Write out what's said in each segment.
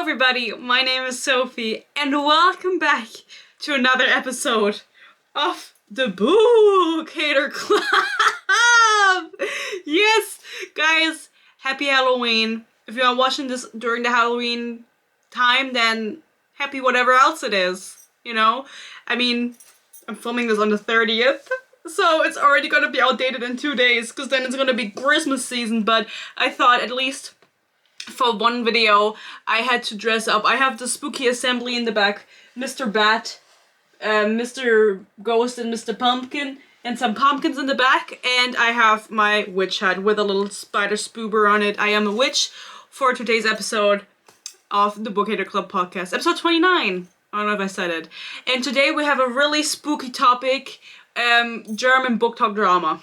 everybody, my name is Sophie and welcome back to another episode of the Bookhater Club! Yes, guys, happy Halloween. If you are watching this during the Halloween time, then happy whatever else it is, you know? I mean, I'm filming this on the 30th, so it's already gonna be outdated in 2 days, because then it's gonna be Christmas season, but I thought at least for one video I had to dress up. I have the spooky assembly in the back, Mr. Bat, Mr. Ghost and Mr. Pumpkin, and some pumpkins in the back, and I have my witch hat with a little spider spoober on it. I am a witch for today's episode of the Bookhater Club podcast, episode 29. I don't know if I said it. And today we have a really spooky topic, German Booktok drama.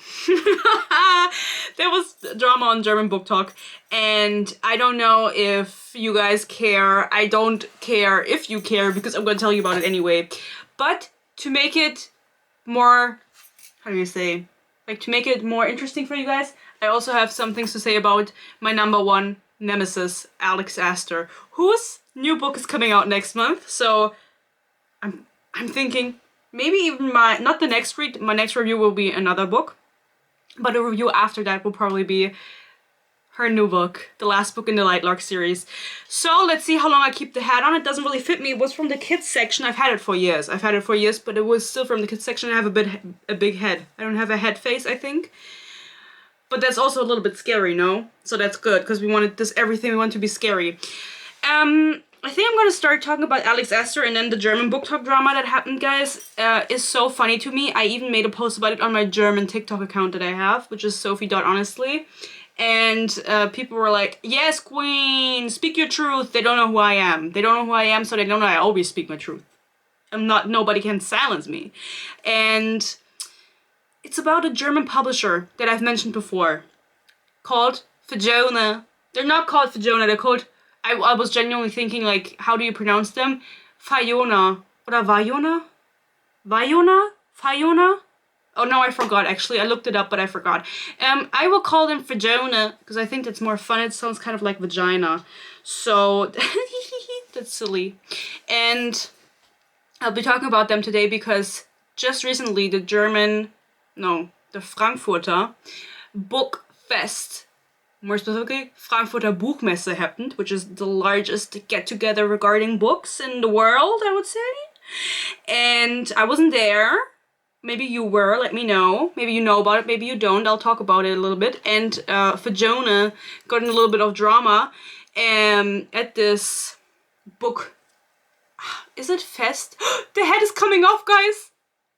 There was drama on German Booktok, and I don't know if you guys care. I don't care if you care, because I'm gonna tell you about it anyway. But to make it more, how do you say, like to make it more interesting for you guys, I also have some things to say about my number one nemesis, Alex Aster, whose new book is coming out next month. So I'm thinking maybe even my next review will be another book, but a review after that will probably be her new book, the last book in the Lightlark series. So let's see how long I keep the hat on. It doesn't really fit me. It was from the kids section. I've had it for years, but it was still from the kids section. I have a big head. I don't have a head face, I think. But that's also a little bit scary, no? So that's good, because we wanted this, everything we want to be scary. I think I'm gonna start talking about Alex Aster, and then the German Booktok drama that happened, guys, is so funny to me. I even made a post about it on my German TikTok account that I have, which is sophie.honestly. And people were like, yes, queen, speak your truth. They don't know who I am. They don't know who I am, so they don't know I always speak my truth. Nobody can silence me. And it's about a German publisher that I've mentioned before, called Fjona. They're not called Fjona, they're called, I was genuinely thinking, like, how do you pronounce them? Fjona. Or Vajona? Vajona? Fjona? Oh, no, I forgot, actually. I looked it up, but I forgot. I will call them Fjona, because I think that's more fun. It sounds kind of like vagina. So, that's silly. And I'll be talking about them today because just recently the Frankfurter Book Fest, more specifically, Frankfurter Buchmesse happened, which is the largest get-together regarding books in the world, I would say. And I wasn't there. Maybe you were, let me know. Maybe you know about it, maybe you don't. I'll talk about it a little bit. And Fjona got in a little bit of drama at this book. Is it fest? The head is coming off, guys!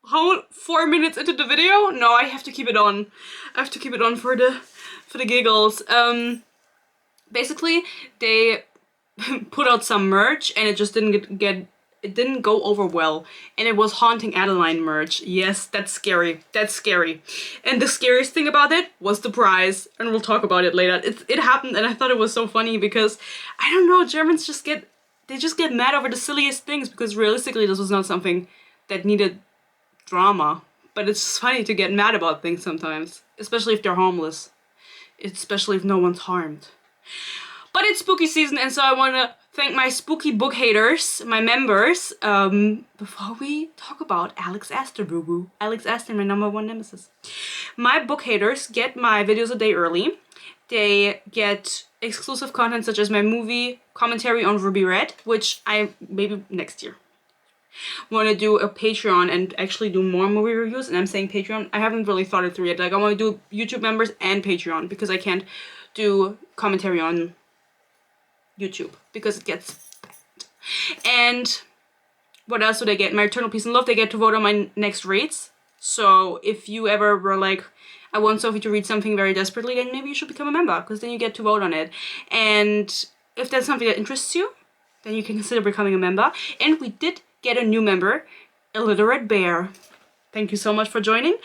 How 4 minutes into the video? No, I have to keep it on. I have to keep it on for the giggles. Basically, they put out some merch and it just it didn't go over well, and it was haunting Adeline merch. Yes, that's scary. That's scary. And the scariest thing about it was the prize, and we'll talk about it later. It happened, and I thought it was so funny because I don't know, Germans just get mad over the silliest things, because realistically this was not something that needed drama, but it's funny to get mad about things sometimes, especially if they're harmless, especially if no one's harmed. But it's spooky season, and so I want to thank my spooky book haters, my members, before we talk about Alex Aster, boo-boo. Alex Aster, my number one nemesis. My book haters get my videos a day early. They get exclusive content such as my movie commentary on Ruby Red, which I, maybe next year, want to do a Patreon and actually do more movie reviews. And I'm saying Patreon, I haven't really thought it through yet. Like, I want to do YouTube members and Patreon, because I can't do commentary on YouTube because it gets banned. And what else do they get? My Eternal Peace and Love. They get to vote on my next reads. So if you ever were like, I want Sophie to read something very desperately, then maybe you should become a member, because then you get to vote on it. And if that's something that interests you, then you can consider becoming a member. And we did get a new member, Illiterate Bear. Thank you so much for joining.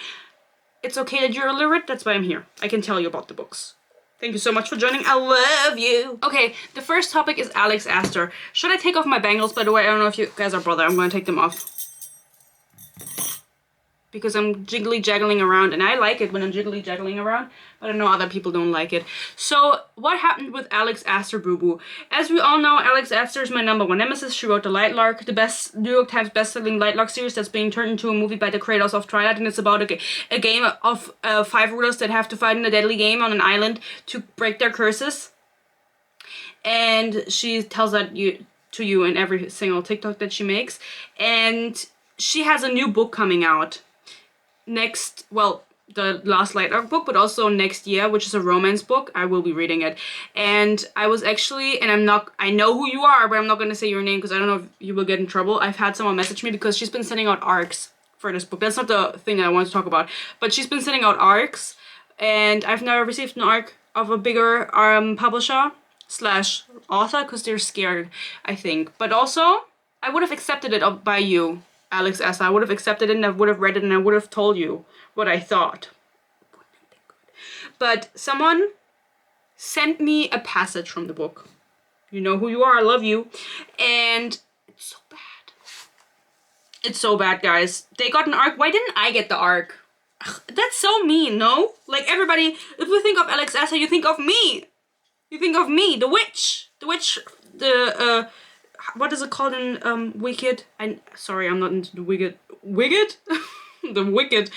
It's okay that you're illiterate, that's why I'm here. I can tell you about the books. Thank you so much for joining. I love you. Okay, the first topic is Alex Aster. Should I take off my bangles, by the way? I don't know if you guys are bothered. I'm going to take them off. because I'm jiggly-jaggling around, and I like it when I'm jiggly-jaggling around, but I know other people don't like it. So, what happened with Alex Aster, boo-boo? As we all know, Alex Aster is my #1 nemesis. She wrote The Lightlark, the best New York Times best-selling Lightlark series that's being turned into a movie by the creators of Twilight, and it's about a game of 5 rulers that have to fight in a deadly game on an island to break their curses. And she tells that to you in every single TikTok that she makes. And she has a new book coming out next, well, the last Lightlark book, but also next year, which is a romance book. I will be reading it. And I was actually, and I know who you are, but I'm not going to say your name because I don't know if you will get in trouble. I've had someone message me because she's been sending out arcs for this book. That's not the thing that I want to talk about, but she's been sending out arcs, and I've never received an arc of a bigger publisher / author because they're scared, I think. But also, I would have accepted it by you, Alex S. I would have accepted it and I would have read it and I would have told you what I thought. But someone sent me a passage from the book. You know who you are, I love you. And it's so bad. It's so bad, guys. They got an arc. Why didn't I get the arc? Ugh, that's so mean, no? Like, everybody, if you think of Alex Aster, you think of me. You think of me, the witch. The witch, what is it called in Wicked? Sorry, I'm not into the Wicked. Wicked? The Wicked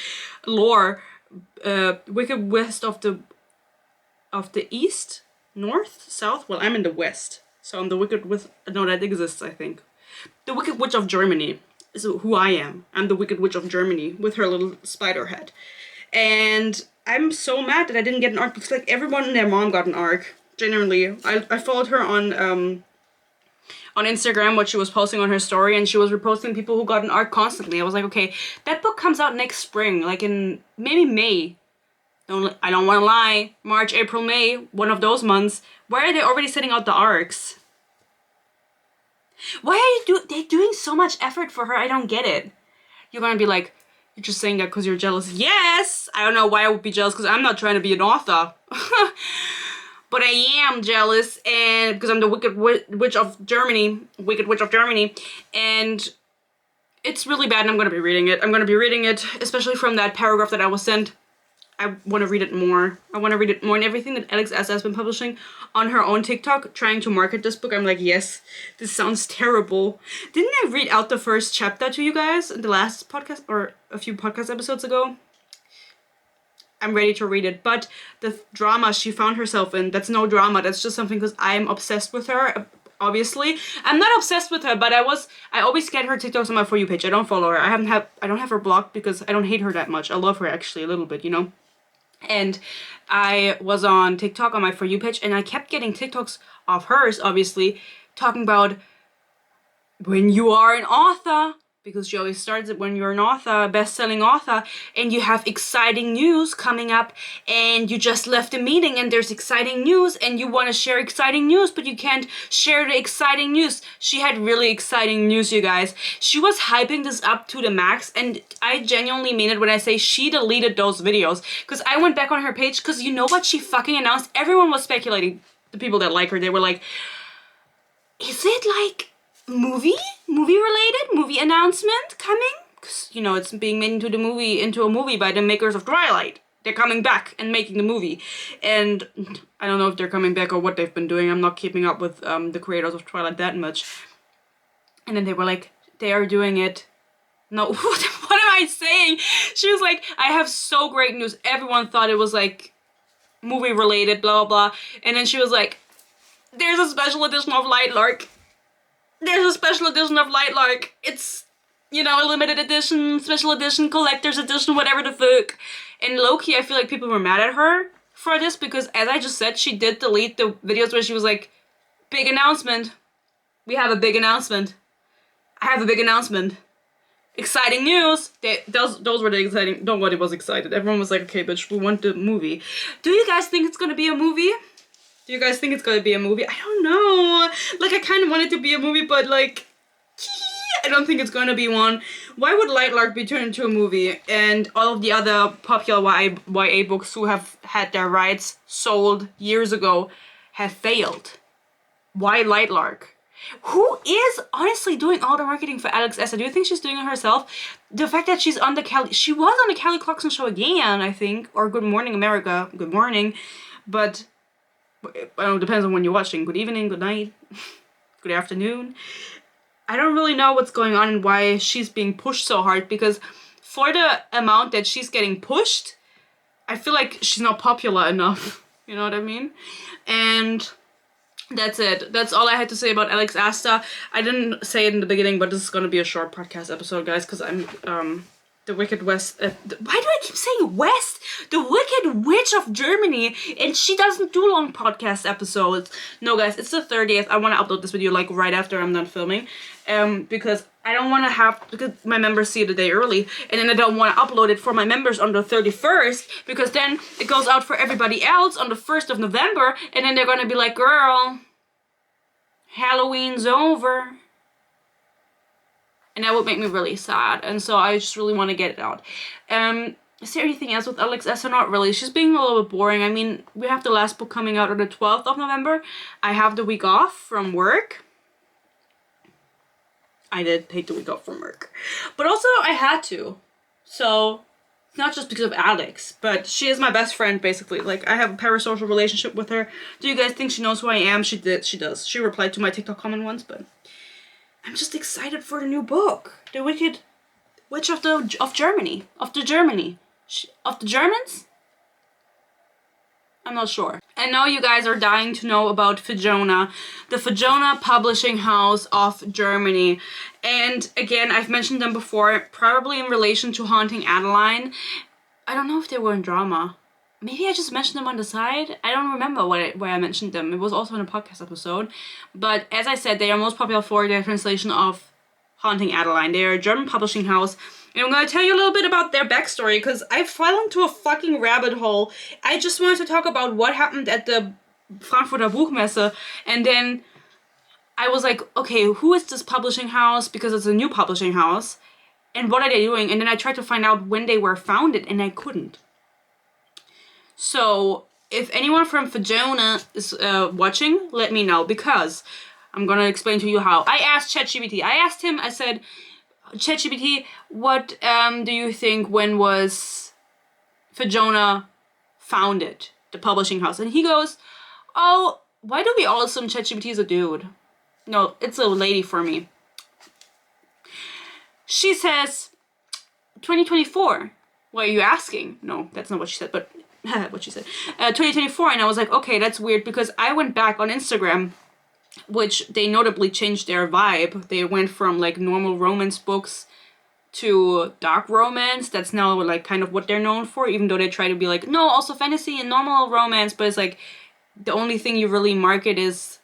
lore. Wicked west of the east? North? South? Well, I'm in the west. So I'm the Wicked with... No, that exists, I think. The Wicked Witch of Germany is who I am. I'm the Wicked Witch of Germany with her little spider head. And I'm so mad that I didn't get an arc because, like, everyone and their mom got an arc. Genuinely. I followed her on Instagram, what she was posting on her story, and she was reposting people who got an arc constantly. I was like, okay, that book comes out next spring, like in maybe May. I don't want to lie. March, April, May, one of those months. Why are they already setting out the arcs? Why are they doing so much effort for her? I don't get it. You're gonna be like, you're just saying that because you're jealous. Yes! I don't know why I would be jealous, because I'm not trying to be an author. But I am jealous, and because I'm the Wicked Witch of Germany. Wicked Witch of Germany. And it's really bad, and I'm going to be reading it. I'm going to be reading it, especially from that paragraph that I was sent. I want to read it more. I want to read it more, and everything that Alex S. has been publishing on her own TikTok, trying to market this book. I'm like, yes, this sounds terrible. Didn't I read out the first chapter to you guys in the last podcast, or a few podcast episodes ago? I'm ready to read it, but the drama she found herself in, that's no drama, that's just something because I'm obsessed with her, obviously. I'm not obsessed with her, but I always get her TikToks on my For You page. I don't follow her. I don't have her blocked because I don't hate her that much. I love her actually a little bit, you know? And I was on TikTok on my For You page, and I kept getting TikToks of hers, obviously, talking about when you are an author, because she always starts it when you're an author, a best-selling author, and you have exciting news coming up, and you just left a meeting and there's exciting news, and you want to share exciting news, but you can't share the exciting news. She had really exciting news, you guys. She was hyping this up to the max, and I genuinely mean it when I say she deleted those videos, because I went back on her page, because you know what she fucking announced? Everyone was speculating. The people that like her, they were like, is it like movie related, movie announcement coming? Because, you know, it's being made into a movie by the makers of Twilight. They're coming back and making the movie. And I don't know if they're coming back or what they've been doing. I'm not keeping up with the creators of Twilight that much. And then they were like, they are doing it. No, what am I saying? She was like, I have so great news. Everyone thought it was like movie related, blah, blah, blah. And then she was like, there's a special edition of Lightlark. There's a special edition of Lightlark. It's, you know, a limited edition, special edition, collector's edition, whatever the fuck. And low-key, I feel like people were mad at her for this because, as I just said, she did delete the videos where she was like, big announcement. We have a big announcement. I have a big announcement. Exciting news. Those were the exciting... Nobody was excited. Everyone was like, okay, bitch, we want the movie. Do you guys think it's gonna be a movie? Do you guys think it's gonna be a movie? I don't know. Like, I kind of want it to be a movie, but like, I don't think it's gonna be one. Why would Lightlark be turned into a movie? And all of the other popular YA books who have had their rights sold years ago have failed. Why Lightlark? Who is honestly doing all the marketing for Alex Aster? Do you think she's doing it herself? The fact that she's on the she was on the Kelly Clarkson show again, I think, or Good Morning America, good morning, but it depends on when you're watching. Good evening, good night, good afternoon. I don't really know what's going on and why she's being pushed so hard, because for the amount that she's getting pushed, I feel like she's not popular enough. You know what I mean? And that's it. That's all I had to say about Alex Aster. I didn't say it in the beginning, but this is gonna be a short podcast episode, guys, because I'm the Wicked West. Why do I keep saying West? The Wicked Witch of Germany, and she doesn't do long podcast episodes. No, guys, it's the 30th. I want to upload this video like right after I'm done filming, because I don't want to have, because my members see it a day early, and then I don't want to upload it for my members on the 31st, because then it goes out for everybody else on the 1st of November, and then they're gonna be like, girl, Halloween's over. And that would make me really sad, and so I just really want to get it out. Is there anything else with Alex Aster? Not really. She's being a little bit boring. I mean, we have the last book coming out on the 12th of November. I have the week off from work. I did take the week off from work. But also, I had to. So, it's not just because of Alex, but she is my best friend, basically. Like, I have a parasocial relationship with her. Do you guys think she knows who I am? She did. She does. She replied to my TikTok comment once, but I'm just excited for the new book. The Wicked Witch of Germany. Of the Germans? I'm not sure. I know you guys are dying to know about Fjona, the Fjona publishing house of Germany. And again, I've mentioned them before, probably in relation to Haunting Adeline. I don't know if they were in drama. Maybe I just mentioned them on the side. I don't remember where I mentioned them. It was also in a podcast episode. But as I said, they are most popular for their translation of Haunting Adeline. They are a German publishing house. And I'm going to tell you a little bit about their backstory, because I fell into a fucking rabbit hole. I just wanted to talk about what happened at the Frankfurter Buchmesse. And then I was like, okay, who is this publishing house? Because it's a new publishing house. And what are they doing? And then I tried to find out when they were founded, and I couldn't. So, if anyone from Fjona is watching, let me know, because I'm gonna explain to you how. I asked ChatGPT. I asked him, I said, ChatGPT, what do you think, when was Fjona founded, the publishing house? And he goes, oh, why do we all assume ChatGPT is a dude? No, it's a lady for me. She says, 2024. Why are you asking? No, that's not what she said, but what she said. 2024, and I was like, okay, that's weird, because I went back on Instagram, which they notably changed their vibe. They went from like normal romance books to dark romance. That's now like kind of what they're known for, even though they try to be like, no, also fantasy and normal romance, but it's like the only thing you really market is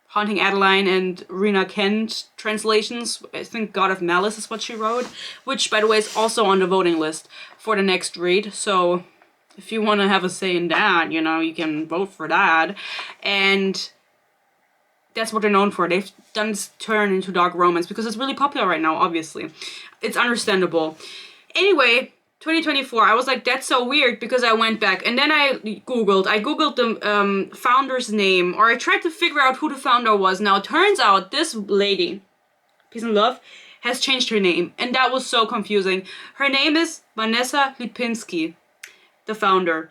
Haunting Adeline and Rena Kent translations. I think God of Malice is what she wrote, which by the way is also on the voting list for the next read. So if you want to have a say in that, you know, you can vote for that. And that's what they're known for. They've done this turn into dark romance because it's really popular right now, obviously. It's understandable. Anyway, 2024, I was like, that's so weird, because I went back and then I googled the founder's name, or I tried to figure out who the founder was. Now it turns out this lady, peace and love, has changed her name, and that was so confusing. Her name is Vanessa Lipinski, the founder.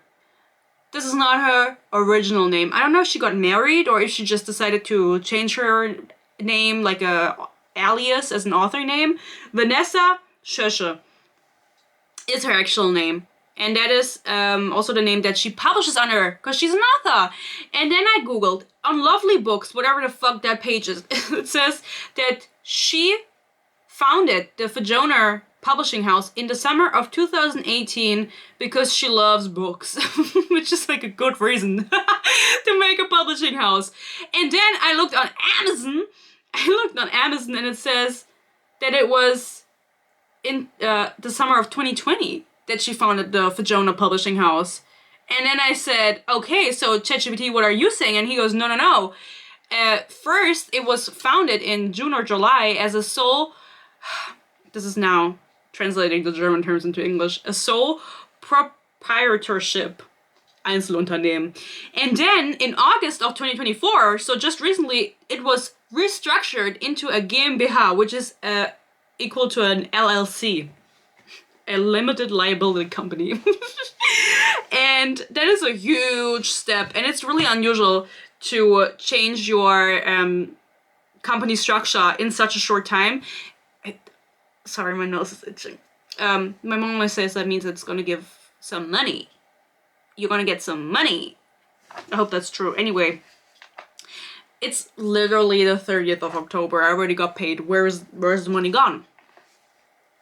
This is not her original name. I don't know if she got married or if she just decided to change her name, like a alias as an author name. Vanessa Schösche is her actual name. And that is also the name that she publishes under, because she's an author. And then I googled on Lovely Books, whatever the fuck that page is. It says that she founded the Fjona publishing house in the summer of 2018 because she loves books, which is like a good reason to make a publishing house. And then I looked on Amazon, and it says that it was in the summer of 2020 that she founded the Fjona publishing house. And then I said, okay, so ChatGPT, what are you saying? And he goes, no. First, it was founded in June or July as a sole, this is now translating the German terms into English, a sole proprietorship, Einzelunternehmen. And then in August of 2024, so just recently, it was restructured into a GmbH, which is equal to an LLC, a limited liability company. And that is a huge step, and it's really unusual to change your company structure in such a short time. Sorry, my nose is itching. My mom always says that means it's gonna give some money. You're gonna get some money. I hope that's true. Anyway, it's literally the 30th of October. I already got paid. Where's the money gone?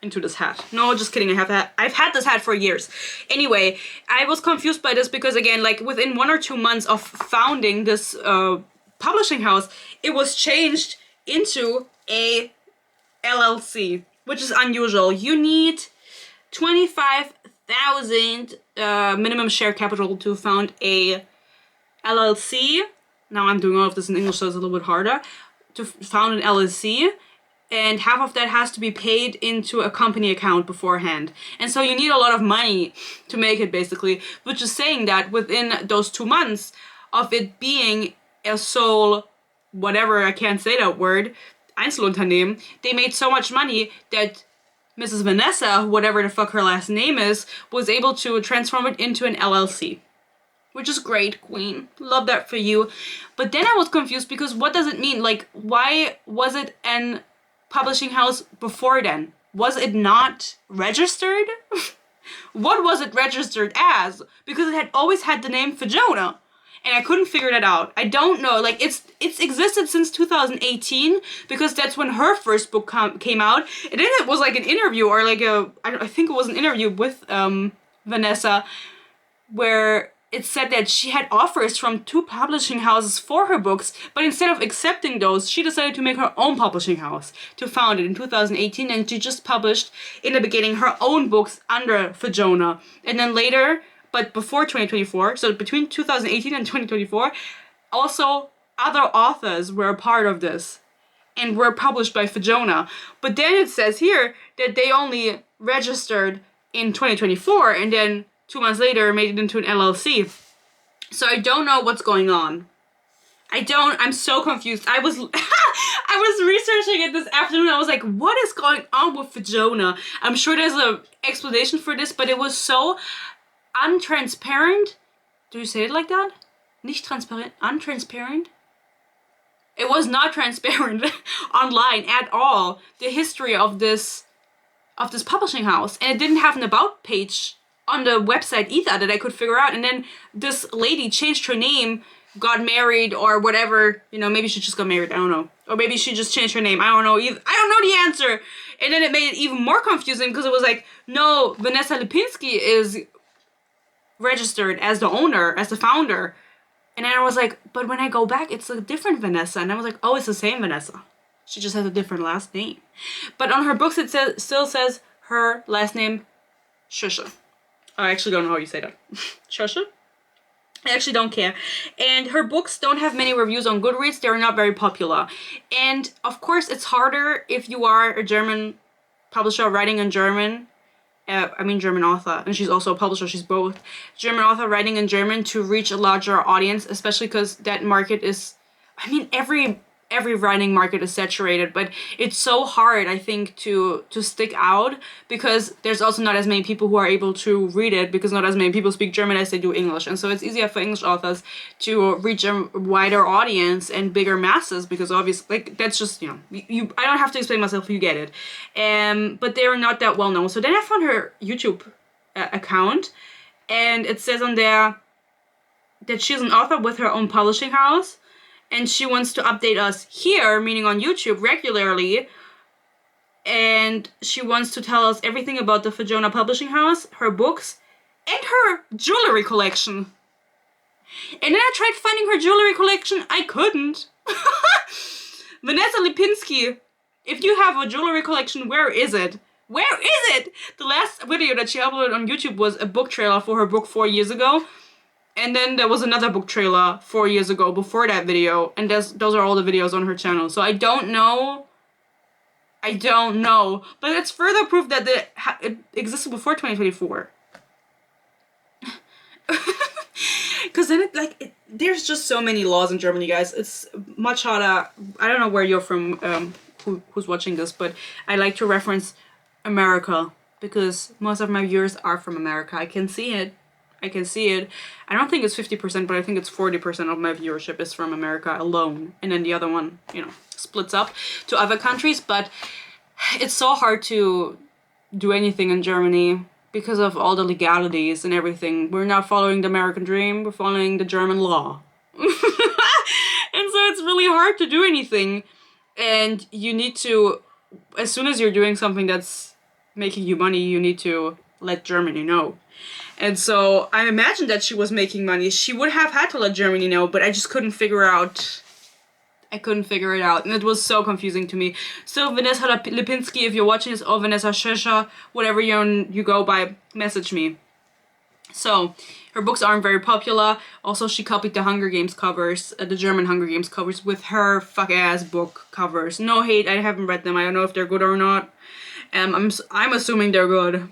Into this hat. No, just kidding. I've had this hat for years. Anyway, I was confused by this because, again, like within 1 or 2 months of founding this publishing house, it was changed into a LLC, which is unusual. You need 25,000 minimum share capital to found a LLC. Now I'm doing all of this in English, so it's a little bit harder. To found an LLC, and half of that has to be paid into a company account beforehand. And so you need a lot of money to make it, basically, which is saying that within those 2 months of it being a sole, whatever, I can't say that word, Einzelunternehmen, they made so much money that Mrs. Vanessa, whatever the fuck her last name is, was able to transform it into an LLC. Which is great, queen. Love that for you. But then I was confused because what does it mean? Like, why was it an publishing house before then? Was it not registered? What was it registered as? Because it had always had the name Fjona. And I couldn't figure that out. I don't know. Like, it's existed since 2018 because that's when her first book came out. And then it was like an interview or like I think it was an interview with Vanessa where it said that she had offers from 2 publishing houses for her books, but instead of accepting those, she decided to make her own publishing house, to found it in 2018, and she just published, in the beginning, her own books under Fjona. And then later, but before 2024, so between 2018 and 2024, also other authors were a part of this and were published by Fjona. But then it says here that they only registered in 2024, and then 2 months later made it into an LLC. So I don't know what's going on. I'm so confused. I was researching it this afternoon. I was like, what is going on with Fjona? I'm sure there's an explanation for this, but it was so untransparent. Do you say it like that? Nicht transparent? Untransparent? It was not transparent online at all. The history of this publishing house. And it didn't have an about page on the website either that I could figure out. And then this lady changed her name, got married or whatever, you know, maybe she just got married, I don't know. Or maybe she just changed her name, I don't know either. I don't know the answer. And then it made it even more confusing because it was like, no, Vanessa Lipinski is registered as the owner, as the founder. And then I was like, but when I go back, it's a different Vanessa. And I was like, oh, it's the same Vanessa. She just has a different last name. But on her books, it still says her last name, Schusche. I actually don't know how you say that. Schusche? I actually don't care. And her books don't have many reviews on Goodreads. They're not very popular. And of course, it's harder if you are a German publisher writing in German. German author. And she's also a publisher. She's both. German author writing in German to reach a larger audience, especially because that market is... every writing market is saturated, but it's so hard, I think, to stick out because there's also not as many people who are able to read it because not as many people speak German as they do English. And so it's easier for English authors to reach a wider audience and bigger masses because obviously, like, that's just, I don't have to explain myself, you get it. But they're not that well known. So then I found her YouTube account and it says on there that she's an author with her own publishing house. And she wants to update us here, meaning on YouTube, regularly. And she wants to tell us everything about the Fjona Publishing House, her books, and her jewelry collection. And then I tried finding her jewelry collection. I couldn't. Vanessa Lipinski, if you have a jewelry collection, where is it? Where is it? The last video that she uploaded on YouTube was a book trailer for her book 4 years ago. And then there was another book trailer 4 years ago before that video. And those are all the videos on her channel. So I don't know. But it's further proof that it existed before 2024. Because then there's just so many laws in Germany, guys. It's much harder. I don't know where you're from, who's watching this, but I like to reference America because most of my viewers are from America. I can see it. I don't think it's 50%, but I think it's 40% of my viewership is from America alone. And then the other one, you know, splits up to other countries. But it's so hard to do anything in Germany because of all the legalities and everything. We're not following the American dream, we're following the German law. And so it's really hard to do anything. And you need to, as soon as you're doing something that's making you money, you need to let Germany know. And so I imagine that she was making money. She would have had to let Germany know, but I just couldn't figure out. I couldn't figure it out, and it was so confusing to me. So Vanessa Lipinski, if you're watching this, or Vanessa Schescher, whatever you go by, message me. So her books aren't very popular. Also, she copied the Hunger Games covers, the German Hunger Games covers, with her fuck-ass book covers. No hate, I haven't read them. I don't know if they're good or not. I'm assuming they're good.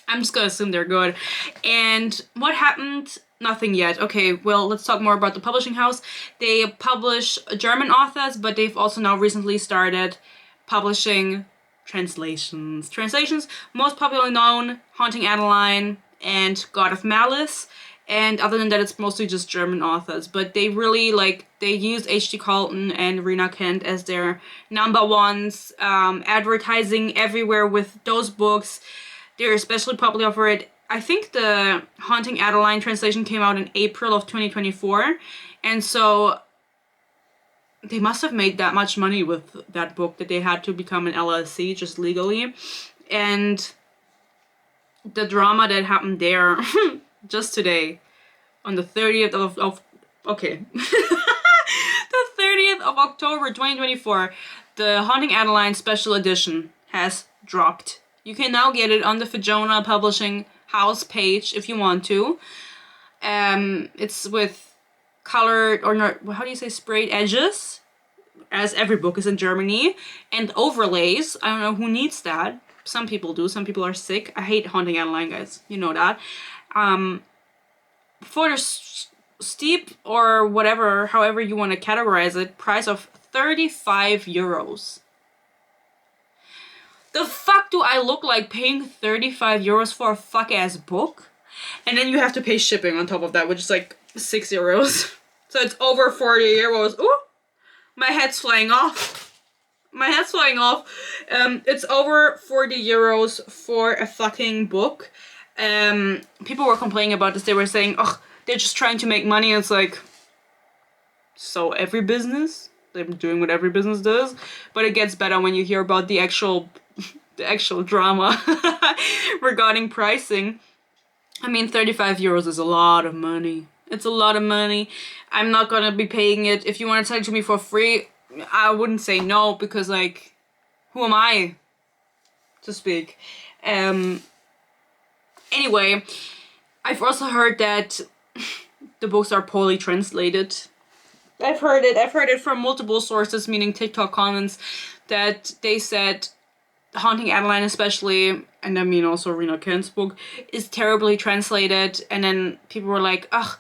I'm just gonna assume they're good. And what happened? Nothing yet. Okay, well, let's talk more about the publishing house. They publish German authors, but they've also now recently started publishing translations. Translations, most popularly known, Haunting Adeline and God of Malice. And other than that, it's mostly just German authors. But they really, they used H.D. Carlton and Rena Kent as their number ones, advertising everywhere with those books. They're especially popular for it. I think the Haunting Adeline translation came out in April of 2024. And so they must have made that much money with that book that they had to become an LLC just legally. And the drama that happened there just today on the 30th of the 30th of October 2024, the Haunting Adeline special edition has dropped. You can now get it on the Fjona Publishing House page if you want to. It's with colored, or not, how do you say, sprayed edges, as every book is in Germany, and overlays. I don't know who needs that. Some people do. Some people are sick. I hate Haunting Adeline, guys. You know that. For the steep, or whatever, however you want to categorize it, price of 35 euros. The fuck do I look like paying 35 euros for a fuck-ass book? And then you have to pay shipping on top of that, which is like 6 euros. So it's over 40 euros. Ooh! My head's flying off. My head's flying off. It's over 40 euros for a fucking book. People were complaining about this. They were saying, oh, they're just trying to make money. It's like, so every business? They're doing what every business does. But it gets better when you hear about the actual drama regarding pricing. I mean, 35 euros is a lot of money. It's a lot of money. I'm not gonna be paying it. If you want to sell it to me for free, I wouldn't say no, because, like, who am I to speak? Anyway, I've also heard that the books are poorly translated. I've heard it from multiple sources, meaning TikTok comments, that they said Haunting Adeline especially, and I mean also Rena Kent's book, is terribly translated, and then people were like, ugh,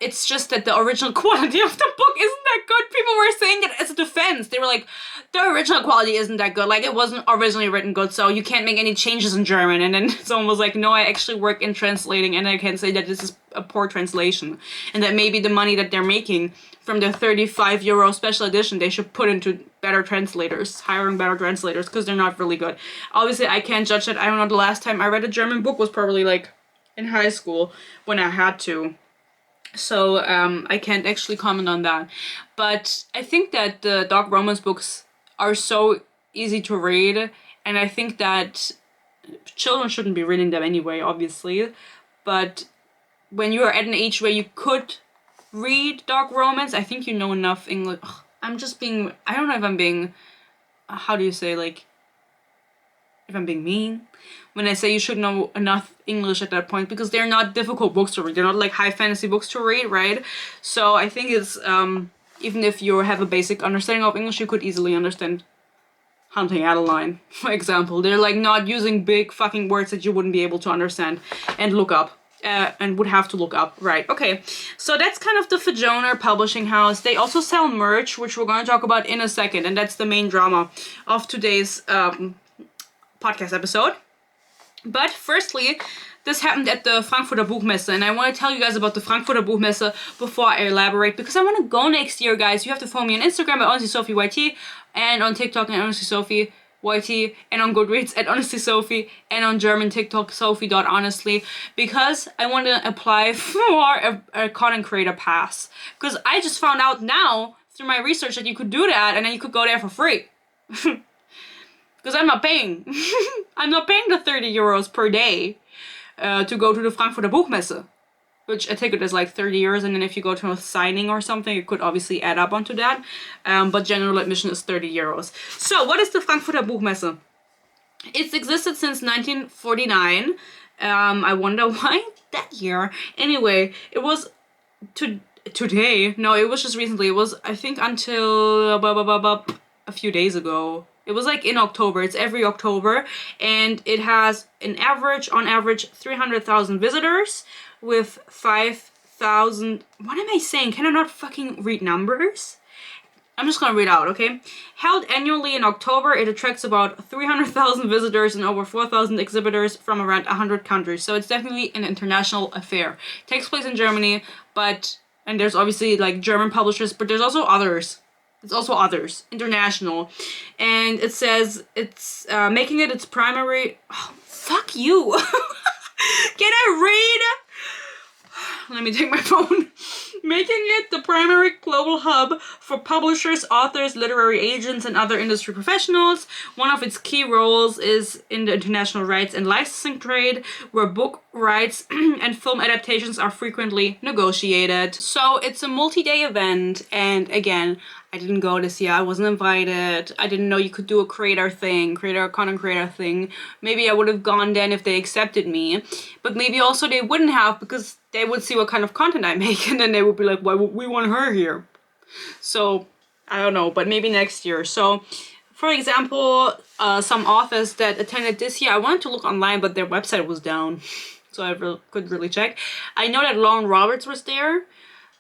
it's just that the original quality of the book isn't that good. People were saying it as a defense. They were like, the original quality isn't that good. Like, it wasn't originally written good, so you can't make any changes in German. And then someone was like, no, I actually work in translating, and I can say that this is a poor translation. And that maybe the money that they're making from the 35 euro special edition, they should put into better translators, hiring better translators, because they're not really good. Obviously, I can't judge it. I don't know, the last time I read a German book was probably, like, in high school, when I had to. So, I can't actually comment on that. But I think that the dark romance books are so easy to read, and I think that children shouldn't be reading them anyway, obviously. But when you are at an age where you could read dark romance, I think you know enough English. Ugh, I'm just being, I don't know if I'm being, how do you say, like, if I'm being mean when I say you should know enough English at that point, because they're not difficult books to read. They're not like high fantasy books to read, right? So I think it's, even if you have a basic understanding of English, you could easily understand Haunting Adeline, for example. They're like not using big fucking words that you wouldn't be able to understand and look up. and would have to look up. Right, okay. So that's kind of the Fjona publishing house. They also sell merch, which we're going to talk about in a second, and that's the main drama of today's podcast episode. But firstly, this happened at the Frankfurter Buchmesse, and I want to tell you guys about the Frankfurter Buchmesse before I elaborate, because I want to go next year, guys. You have to follow me on Instagram at HonestlySophieYT, and on TikTok at HonestlySophieYT, and on Goodreads at HonestlySophie, and on German TikTok Sophie.honestly, because I want to apply for a content creator pass. Because I just found out now, through my research, that you could do that, and then you could go there for free. Because I'm not paying. I'm not paying the 30 euros per day to go to the Frankfurter Buchmesse, which I ticket is like 30 euros, and then if you go to a signing or something, it could obviously add up onto that. But general admission is 30 euros. So what is the Frankfurter Buchmesse? It's existed since 1949. I wonder why that year. Anyway, it was today. No, it was just recently. It was, I think, until a few days ago. It was like in October. It's every October, and it has on average 300,000 visitors with 5,000. What am I saying? Can I not fucking read numbers? I'm just gonna read out, okay? Held annually in October, it attracts about 300,000 visitors and over 4,000 exhibitors from around 100 countries. So it's definitely an international affair. It takes place in Germany, and there's obviously like German publishers, but there's also others. It's also others, international. And it says it's making it its primary... Oh, fuck you. Can I read? Let me take my phone. Making it the primary global hub for publishers, authors, literary agents, and other industry professionals. One of its key roles is in the international rights and licensing trade, where book rights and film adaptations are frequently negotiated. So it's a multi-day event, and again, I didn't go this year. I wasn't invited. I didn't know you could do a content creator thing. Maybe I would have gone then if they accepted me, but maybe also they wouldn't have, because they would see what kind of content I make, and then they would be like, why would we want her here? So, I don't know, but maybe next year. So, for example, some authors that attended this year, I wanted to look online, but their website was down, so I couldn't really check. I know that Lauren Roberts was there,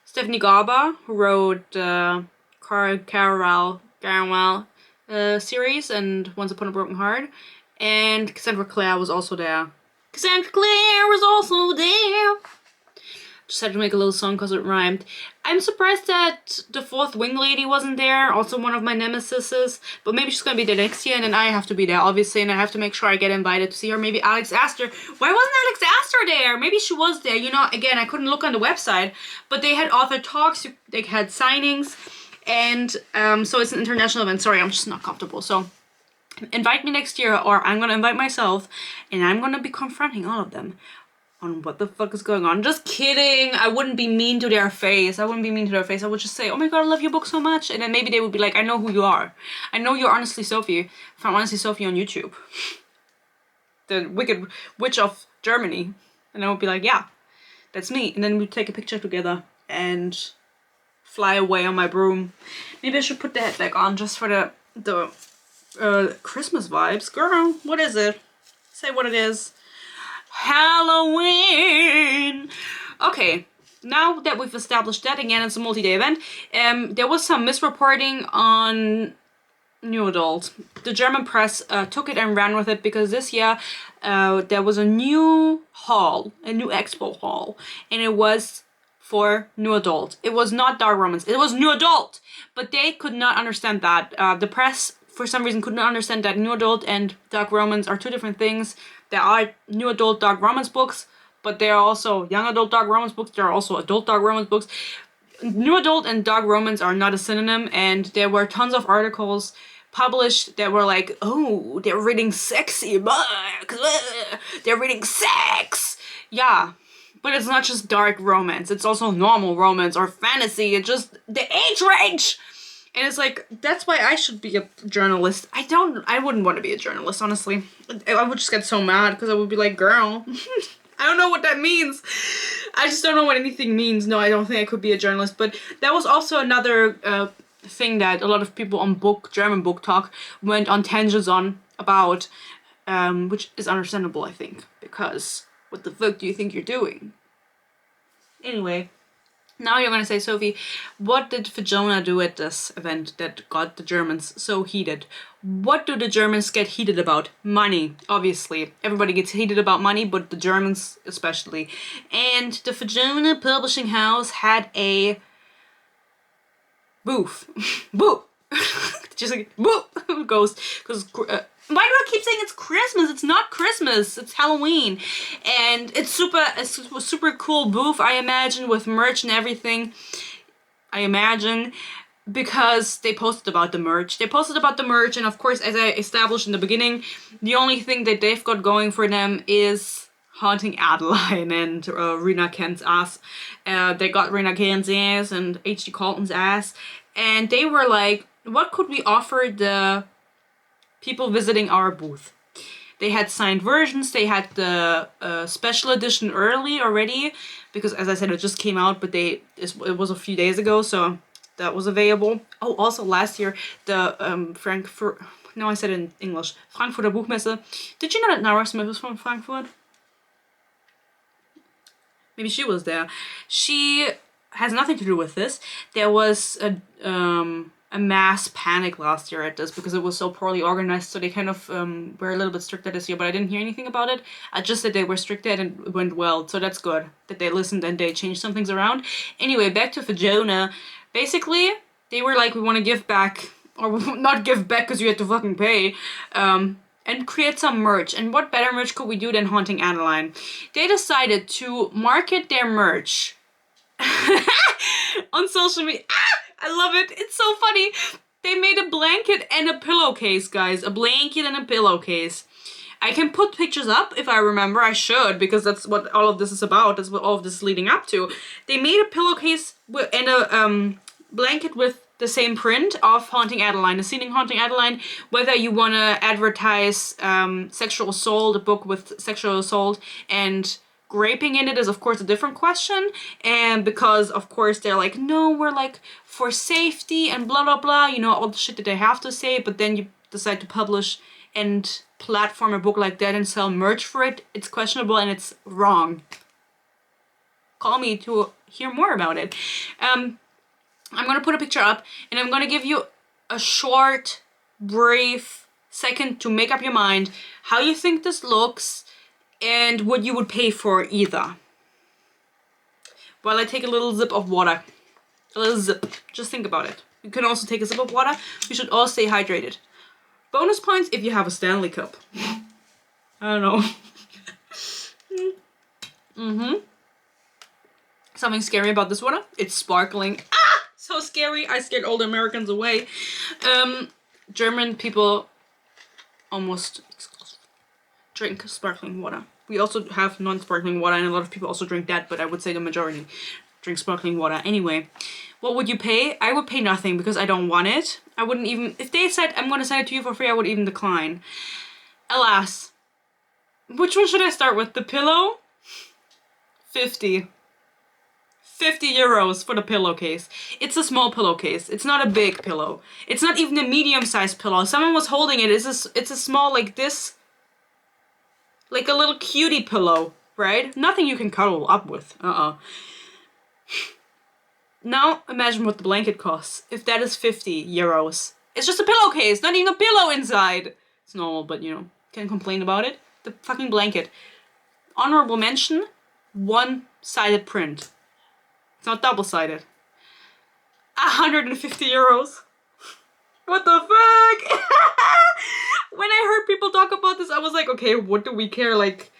Stephanie Garber, who wrote Carawell series and Once Upon a Broken Heart, and Cassandra Clare was also there. Cassandra Clare was also there! Just had to make a little song because it rhymed. I'm surprised that the Fourth Wing Lady wasn't there, also one of my nemesises, but maybe she's gonna be there next year, and then I have to be there, obviously, and I have to make sure I get invited to see her. Maybe Alex Aster. Why wasn't Alex Aster there? Maybe she was there. You know, again, I couldn't look on the website, but they had author talks, they had signings, and so it's an international event. Sorry, I'm just not comfortable. So invite me next year, or I'm gonna invite myself, and I'm gonna be confronting all of them on what the fuck is going on. Just kidding. I wouldn't be mean to their face. I would just say, oh my god, I love your book so much. And then maybe they would be like, I know who you are. I know you're Honestly Sophie from Honestly Sophie on YouTube. The Wicked Witch of Germany. And I would be like, yeah, that's me. And then we'd take a picture together and fly away on my broom. Maybe I should put the hat back on just for the Christmas vibes. Girl, what is it? Say what it is. Halloween! Okay, now that we've established that, again, it's a multi-day event, there was some misreporting on New Adult. The German press took it and ran with it because this year there was a new expo hall, and it was for New Adult. It was not dark romance, it was New Adult! But they could not understand that. The press, for some reason, could not understand that New Adult and dark romance are two different things. There are new adult dark romance books, but there are also young adult dark romance books. There are also adult dark romance books. New adult and dark romance are not a synonym, and there were tons of articles published that were like, oh, they're reading sexy books. They're reading sex. Yeah, but it's not just dark romance. It's also normal romance or fantasy. It's just the age range. And it's like, that's why I should be a journalist. I wouldn't want to be a journalist, honestly. I would just get so mad because I would be like, girl, I don't know what that means. I just don't know what anything means. No, I don't think I could be a journalist. But that was also another thing that a lot of people on German Booktok went on tangents on about, which is understandable, I think, because What the fuck do you think you're doing? Anyway, now you're gonna say, Sophie, what did Fjona do at this event that got the Germans so heated? What do the Germans get heated about? Money, obviously. Everybody gets heated about money, but the Germans especially. And the Fjona Publishing House had a booth. Boo! Just like, boo! Ghost. Because, why do I keep saying it's Christmas? It's not Christmas. It's Halloween. And it's a super cool booth, I imagine, with merch and everything. I imagine. Because they posted about the merch. And of course, as I established in the beginning, the only thing that they've got going for them is haunting Adeline and Rena Kent's ass. They got Rena Kent's ass and H.D. Colton's ass. And they were like, what could we offer the people visiting our booth? They had signed versions, they had the special edition early already, because as I said, it just came out, but it was a few days ago, so that was available. Oh, also last year, the Frankfurt, no, I said it in English, Frankfurter Buchmesse. Did you know that Nara Smith was from Frankfurt? Maybe she was there. She has nothing to do with this. There was a mass panic last year at this because it was so poorly organized, so they kind of were a little bit stricter this year, but I didn't hear anything about it. I just said they were stricter and it went well, so that's good that they listened and they changed some things around. Anyway, back to Fjona. Basically, they were like, we want to give back, or not give back because you had to fucking pay, and create some merch. And what better merch could we do than Haunting Adeline? They decided to market their merch on social media. I love it. It's so funny. They made a blanket and a pillowcase, guys. A blanket and a pillowcase. I can put pictures up if I remember. I should, because that's what all of this is about. That's what all of this is leading up to. They made a pillowcase and a blanket with the same print of Haunting Adeline, the scene Haunting Adeline. Whether you want to advertise sexual assault, a book with sexual assault and raping in it is of course a different question, and because of course they're like, no, we're like for safety and blah blah blah, you know, all the shit that they have to say, but then you decide to publish and platform a book like that and sell merch for it. It's questionable and it's wrong. Call me to hear more about it. I'm gonna put a picture up and I'm gonna give you a short, brief second to make up your mind how you think this looks and what you would pay for either. While I take a little sip of water. A little zip. Just think about it. You can also take a sip of water. We should all stay hydrated. Bonus points if you have a Stanley Cup. I don't know. Something scary about this water. It's sparkling. Ah! So scary. I scared all the Americans away. German people almost drink sparkling water. We also have non-sparkling water, and a lot of people also drink that, but I would say the majority drink sparkling water. Anyway, what would you pay? I would pay nothing because I don't want it. I wouldn't even, if they said I'm gonna send it to you for free, I would even decline. Alas. Which one should I start with? The pillow? 50 euros for the pillowcase. It's a small pillowcase. It's not a big pillow. It's not even a medium-sized pillow. Someone was holding it. It's a small, like this, like a little cutie pillow, right? Nothing you can cuddle up with. Now imagine what the blanket costs. If that is 50 euros. It's just a pillowcase, not even a pillow inside. It's normal, but you know, can't complain about it. The fucking blanket. Honorable mention, one-sided print. It's not double-sided. 150 euros. What the fuck? When I heard people talk about this, I was like, okay, what do we care? Like,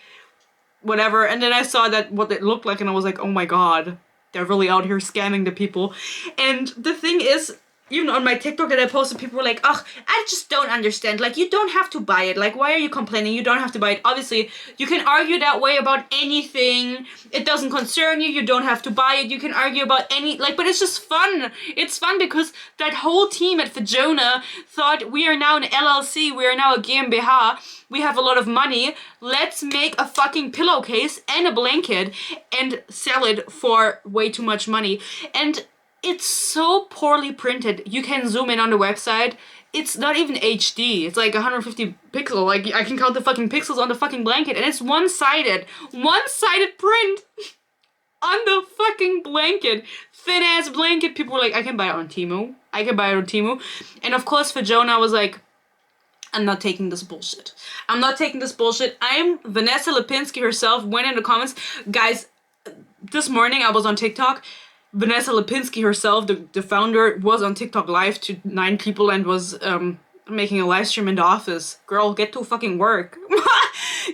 whatever. And then I saw that what it looked like, and I was like, oh my god, they're really out here scamming the people. And the thing is, even on my TikTok that I posted, people were like, ugh, I just don't understand. Like, you don't have to buy it. Like, why are you complaining? You don't have to buy it. Obviously, you can argue that way about anything. It doesn't concern you. You don't have to buy it. You can argue about any, like, but it's just fun. It's fun because that whole team at Fjona thought, we are now an LLC. We are now a GmbH. We have a lot of money. Let's make a fucking pillowcase and a blanket and sell it for way too much money. And it's so poorly printed. You can zoom in on the website. It's not even HD. It's like 150 pixels. Like, I can count the fucking pixels on the fucking blanket. And it's one-sided. One-sided print on the fucking blanket. Thin-ass blanket. People were like, I can buy it on Temu. I can buy it on Temu. And of course, Fjona was like, I'm not taking this bullshit. I'm not taking this bullshit. I'm Vanessa Lipinski herself. Went in the comments. Guys, this morning I was on TikTok. Vanessa Lipinski herself, the founder, was on TikTok live to 9 people and was making a live stream in the office. Girl, get to fucking work.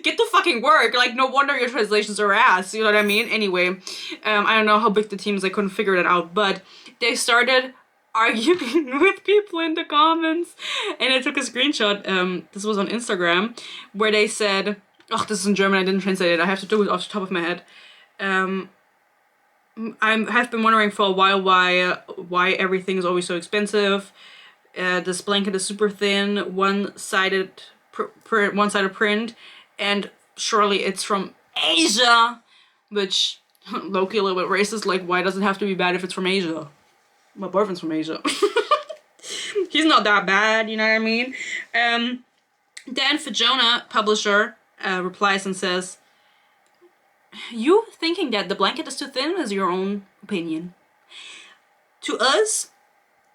Get to fucking work. Like, no wonder your translations are ass. You know what I mean? Anyway, I don't know how big the team is. I couldn't figure that out. But they started arguing with people in the comments. And I took a screenshot. This was on Instagram. Where they said... Oh, this is in German. I didn't translate it. I have to do it off the top of my head. I have been wondering for a while why everything is always so expensive. This blanket is super thin, one-sided print, and surely it's from Asia, which low-key a little bit racist. Like, why does it have to be bad if it's from Asia? My boyfriend's from Asia. He's not that bad, you know what I mean? Then Fjona, publisher, replies and says, you thinking that the blanket is too thin is your own opinion. To us,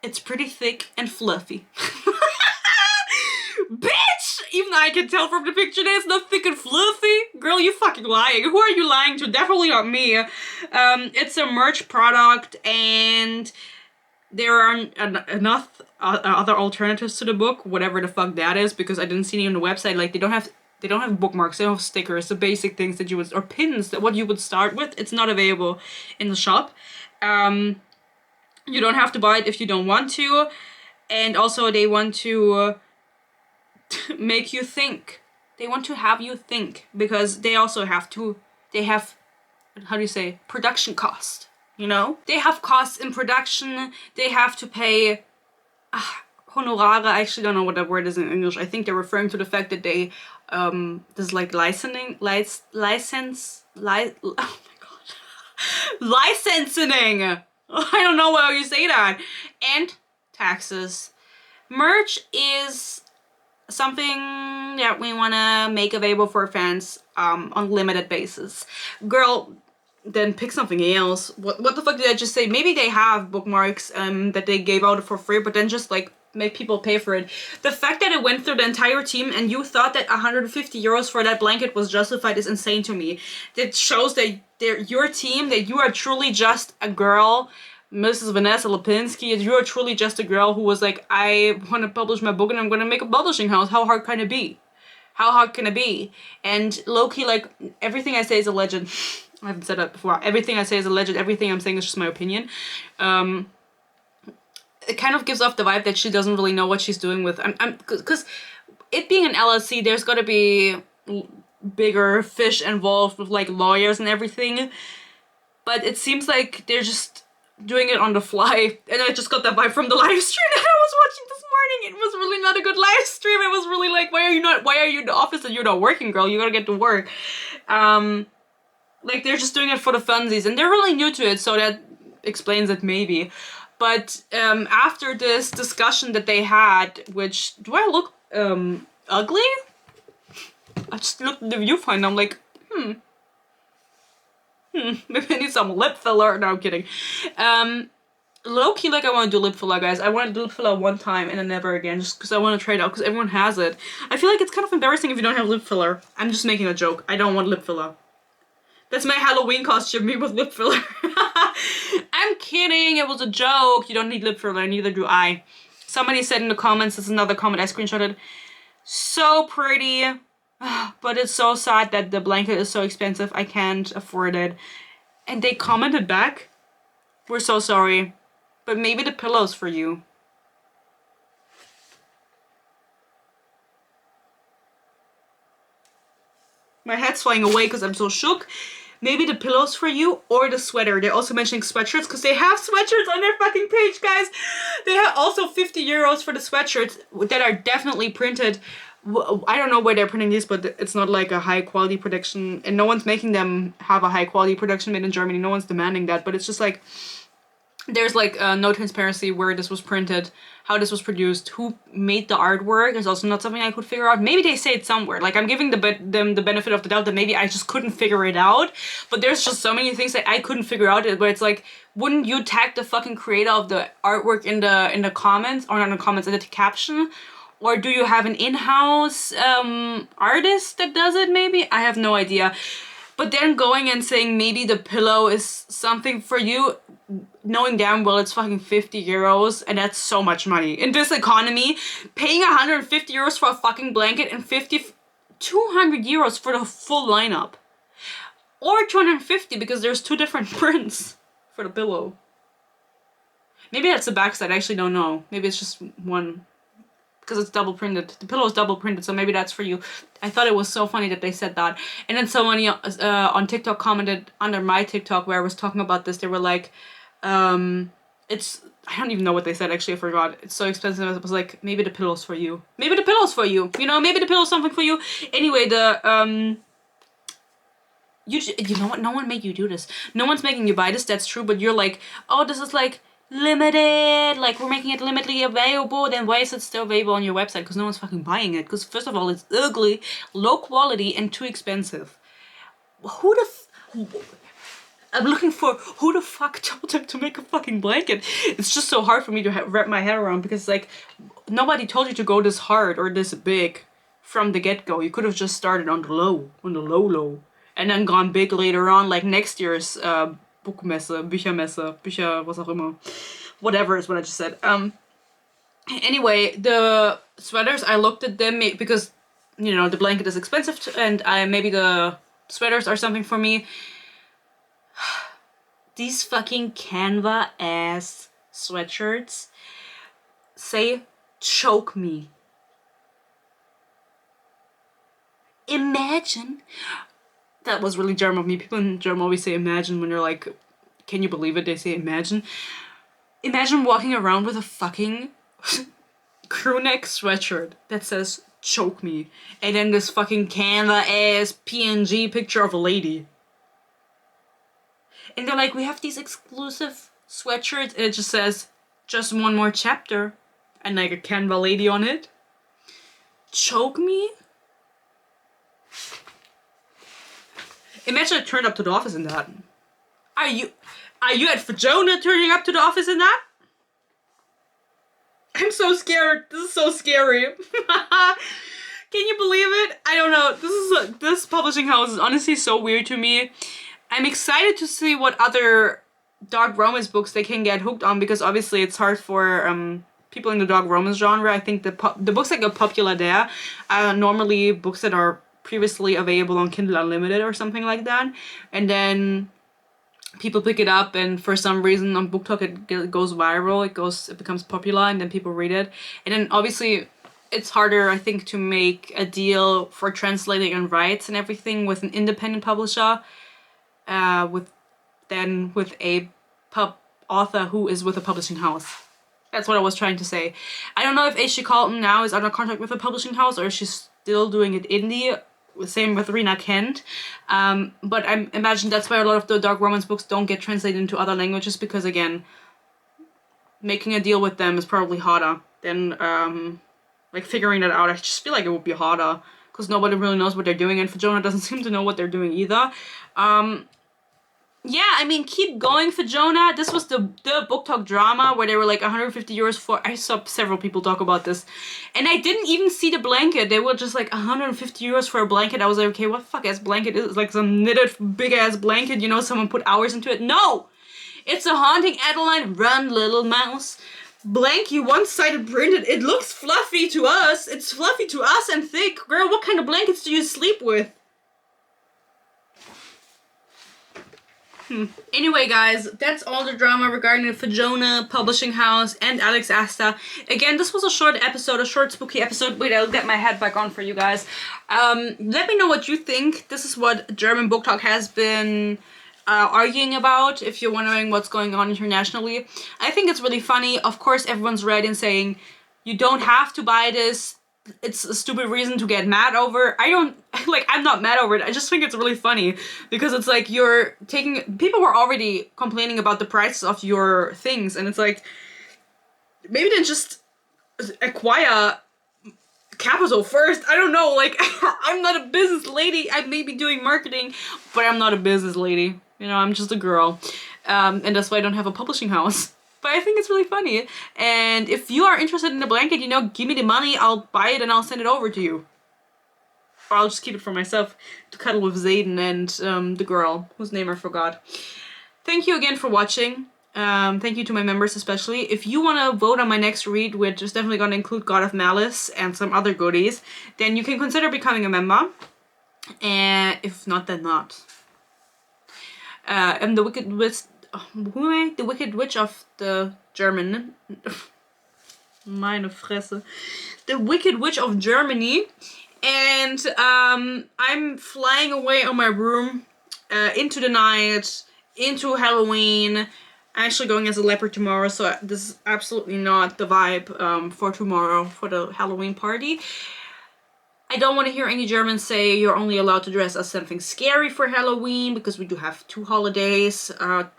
it's pretty thick and fluffy. Bitch! Even I can tell from the picture that it's not thick and fluffy. Girl, you fucking lying. Who are you lying to? Definitely not me. It's a merch product and there are enough other alternatives to the book, whatever the fuck that is, because I didn't see any on the website. Like, they don't have bookmarks, they don't have stickers, the basic things that you would, or pins, that what you would start with. It's not available in the shop. You don't have to buy it if you don't want to. And also they want to make you think. They want to have you think, because they also have to, they have, how do you say, production cost, you know? They have costs in production, they have to pay honorare. I actually don't know what that word is in English. I think they're referring to the fact that they this is like licensing, oh my god, licensing. I don't know how you say that. And taxes. Merch is something that we want to make available for fans on limited basis. Girl, then pick something else. What the fuck did I just say? Maybe they have bookmarks that they gave out for free, but then just like make people pay for it. The fact that it went through the entire team and you thought that 150 euros for that blanket was justified is insane to me. That shows that your team, that you are truly just a girl, Mrs. Vanessa Lipinski, you are truly just a girl who was like, I want to publish my book and I'm going to make a publishing house. How hard can it be? How hard can it be? And low-key, like, everything I say is alleged. I haven't said that before. Everything I say is alleged. Everything I'm saying is just my opinion. It kind of gives off the vibe that she doesn't really know what she's doing with, because it being an LLC, there's got to be bigger fish involved with like lawyers and everything, but it seems like they're just doing it on the fly, and I just got that vibe from the live stream that I was watching this morning. It was really not a good live stream. It was really like, why are you in the office and you're not working, girl? You gotta get to work. Like, they're just doing it for the funsies, and they're really new to it, so that explains it maybe. But after this discussion that they had, which, do I look ugly? I just looked at the viewfinder, I'm like, maybe I need some lip filler. No, I'm kidding. Low-key, like, I want to do lip filler, guys. I want to do lip filler one time and then never again, just because I want to try it out, because everyone has it. I feel like it's kind of embarrassing if you don't have lip filler. I'm just making a joke. I don't want lip filler. That's my Halloween costume, me with lip filler. I'm kidding, it was a joke. You don't need lip filler, neither do I. Somebody said in the comments, this is another comment I screenshotted, so pretty, but it's so sad that the blanket is so expensive, I can't afford it. And they commented back, we're so sorry, but maybe the pillow's for you. My head's flying away because I'm so shook. Maybe the pillow's for you, or the sweater. They're also mentioning sweatshirts because they have sweatshirts on their fucking page, guys. They have also 50 euros for the sweatshirts that are definitely printed. I don't know where they're printing these, but it's not like a high quality production, and no one's making them have a high quality production made in Germany. No one's demanding that, but it's just like, there's like no transparency where this was printed, how this was produced, who made the artwork is also not something I could figure out. Maybe they say it somewhere. Like, I'm giving them the benefit of the doubt that maybe I just couldn't figure it out. But there's just so many things that I couldn't figure out. But it's like, wouldn't you tag the fucking creator of the artwork in the comments, or not in the comments, in the caption? Or do you have an in-house artist that does it maybe? I have no idea. But then going and saying maybe the pillow is something for you, knowing damn well it's fucking 50 euros, and that's so much money. In this economy, paying 150 euros for a fucking blanket and 200 euros for the full lineup. Or 250 because there's 2 different prints for the pillow. Maybe that's the backside, I actually don't know. Maybe it's just one. Because it's double printed. The pillow is double printed, so maybe that's for you. I thought it was so funny that they said that. And then somebody on TikTok commented under my TikTok where I was talking about this. They were like, it's, I don't even know what they said, actually, I forgot. It's so expensive. It was like, maybe the pillow's for you. Maybe the pillow's for you. You know, maybe the pillow's something for you. Anyway, you know what? No one made you do this. No one's making you buy this, that's true. But you're like, oh, this is like limited, like we're making it limitedly available, then why is it still available on your website? Because no one's fucking buying it. Because first of all, it's ugly, low quality, and too expensive. I'm looking for who the fuck told them to make a fucking blanket. It's just so hard for me to wrap my head around, because like nobody told you to go this hard or this big from the get-go. You could have just started on the low, and then gone big later on, like next year's Buchmesse, Bücher, was auch immer. Whatever is what I just said. Anyway, the sweaters, I looked at them because, you know, the blanket is expensive and maybe the sweaters are something for me. These fucking Canva ass sweatshirts say, choke me. Imagine. That was really German of me. People in German always say imagine when they're like, can you believe it? They say imagine. Imagine walking around with a fucking crewneck sweatshirt that says choke me. And then this fucking Canva ass PNG picture of a lady. And they're like, we have these exclusive sweatshirts, and it just says just one more chapter. And like a Canva lady on it. Choke me? Imagine I turned up to the office in that. Are you at Fjona turning up to the office in that? I'm so scared. This is so scary. Can you believe it? I don't know. This publishing house is honestly so weird to me. I'm excited to see what other dark romance books they can get hooked on, because obviously it's hard for people in the dark romance genre. I think the books that get popular there are normally books that are previously available on Kindle Unlimited or something like that, and then people pick it up, and for some reason on Booktok it goes viral, it becomes popular, and then people read it. And then obviously it's harder, I think, to make a deal for translating and rights and everything with an independent publisher, with a author who is with a publishing house. That's what I was trying to say. I don't know if H.G. Carlton now is under contract with a publishing house, or if she's still doing it indie. Same with Rena Kent. But I imagine that's why a lot of the dark romance books don't get translated into other languages, because again, making a deal with them is probably harder than like figuring that out. I just feel like it would be harder because nobody really knows what they're doing, and Fjona doesn't seem to know what they're doing either. Yeah, I mean, keep going, Fjona. This was the Booktok drama where they were like 150 euros for... I saw several people talk about this. And I didn't even see the blanket. They were just like 150 euros for a blanket. I was like, okay, what the fuck ass blanket is it? It's like some knitted big ass blanket, you know, someone put hours into it. No! It's a Haunting Adeline, Run Little Mouse blankie, one-sided printed. It looks fluffy to us. It's fluffy to us and thick. Girl, what kind of blankets do you sleep with? Anyway, guys, that's all the drama regarding the Fjona publishing house and Alex Aster. Again, this was a short episode, a short spooky episode. Wait, I'll get my head back on for you guys. Let me know what you think. This is what German Booktok has been arguing about, if you're wondering what's going on internationally. I think it's really funny. Of course, everyone's writing saying, you don't have to buy this. it's a stupid reason to get mad over. I'm not mad over it. I just think it's really funny because it's like you're taking, people were already complaining about the prices of your things, and it's like, maybe then just acquire capital first. I don't know, like, I'm not a business lady. I may be doing marketing, but I'm not a business lady. You know, I'm just a girl. And that's why I don't have a publishing house. But I think it's really funny. And if you are interested in a blanket, you know, give me the money, I'll buy it and I'll send it over to you. Or I'll just keep it for myself to cuddle with Zayden and the girl whose name I forgot. Thank you again for watching. Thank you to my members especially. If you want to vote on my next read, which is definitely going to include God of Malice and some other goodies, then you can consider becoming a member. And if not, then not. I'm the Wicked Witch. Who am I? The Wicked Witch of the German. Meine Fresse. The Wicked Witch of Germany. And I'm flying away on my broom into the night, into Halloween. I'm actually going as a leopard tomorrow, so this is absolutely not the vibe for tomorrow, for the Halloween party. I don't want to hear any Germans say you're only allowed to dress as something scary for Halloween, because we do have 2 holidays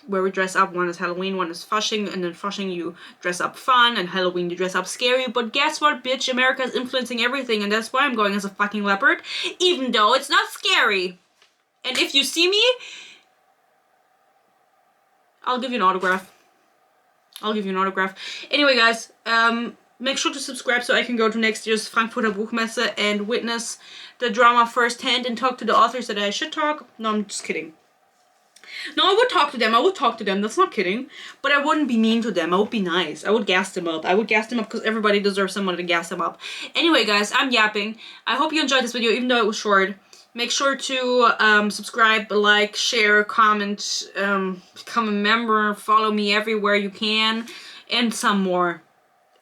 where we dress up. One is Halloween, one is Fasching, and then Fasching you dress up fun, and Halloween you dress up scary. But guess what, bitch? America is influencing everything, and that's why I'm going as a fucking leopard, even though it's not scary. And if you see me, I'll give you an autograph. I'll give you an autograph. Anyway, guys, make sure to subscribe so I can go to next year's Frankfurter Buchmesse and witness the drama firsthand and talk to the authors that I should talk. No, I'm just kidding. No, I would talk to them. I would talk to them. That's not kidding. But I wouldn't be mean to them. I would be nice. I would gas them up. I would gas them up because everybody deserves someone to gas them up. Anyway, guys, I'm yapping. I hope you enjoyed this video, even though it was short. Make sure to subscribe, like, share, comment, become a member, follow me everywhere you can, and some more.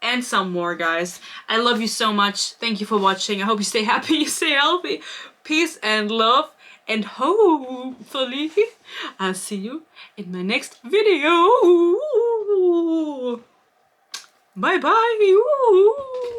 And some more, guys. I love you so much. Thank you for watching. I hope you stay happy, you stay healthy. Peace and love. And hopefully, I'll see you in my next video. Bye-bye.